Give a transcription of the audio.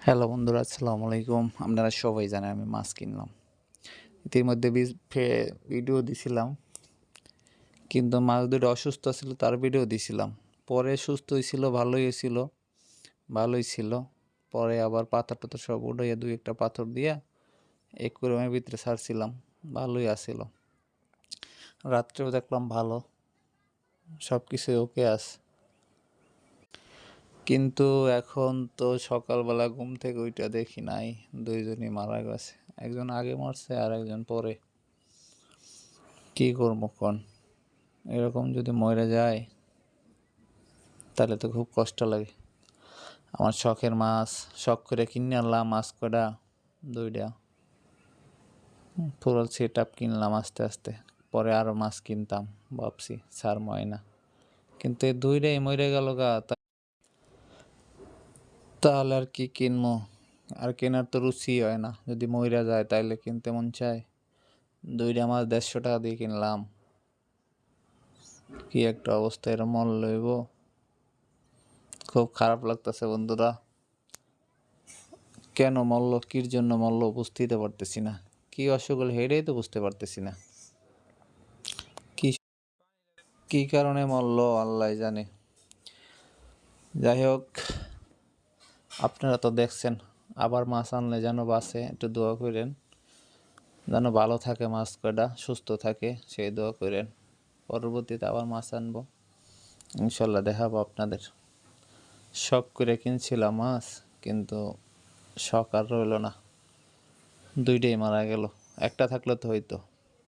Hello বন্ধুরা, আসসালামু আলাইকুম। আপনারা সবাই জানেন আমি মাছ কিনলাম। ইতিমধ্যে ভিডিও দিছিলাম, কিন্তু মাছ দুটো অসুস্থ ছিল তার ভিডিও দিছিলাম। পরে সুস্থ হয়েছিল, ভালোই ছিল। পরে আবার পাথর-টাথর সব উঠাইয়া ২-১টা পাথর দিয়া অ্যাকুয়ারিয়ামের ভিতরে ছাড়ছিলাম, ভালোই আছিল। রাত্রেও দেখলাম ভালো, সব কিছুই ওকে আছে। কিন্তু এখন তো সকালবেলা ঘুম থেকে ওইটা দেখি নাই, দুইজনই মারা গেছে। একজন আগে মরছে আর একজন পরে। কি করবো কোন? এরকম যদি মরে যায় তাহলে তো খুব কষ্ট লাগে। আমার শখের মাছ, শখ করে কিনে আনলাম মাছ কটা, 2টা পুরো সেট আপ কিনলাম আস্তে আস্তে। পরে আরও মাছ কিনতাম ভাবছি, ছাড় ময়না, কিন্তু এই 2টাই মরে গেল গা। তাহলে আর কি কিনবো? আর কেনার তো রুচি হয় না। যদি মইরা যায় তাইলে কিনতে মন চায়। 2টা মাছ 150 টাকা দিয়ে কিনলাম। কি একটা অবস্থা, এর মল লইব। খুব খারাপ লাগতেছে বন্ধুরা। কেন মরলো, কির জন্য মরলো বুঝতেই পারতেছি না। কি অসুখ হলো হেডেই তো বুঝতে পারতেছি না। কি কি কারণে মরলো আল্লাহ জানে। যাই হোক, আপনারা তো দেখছেন, আবার মাছ আনলে যেন বাঁচে, একটু দোয়া করেন যেন ভালো থাকে, মাছ কটা সুস্থ থাকে, সেই দোয়া করেন। পরবর্তীতে আবার মাছ আনবো, ইনশাল্লাহ দেখাবো আপনাদের। শখ করে কিনছিলাম মাছ, কিন্তু শখ আর রইল না, 2টাই মারা গেল। একটা থাকলে তো হইতো।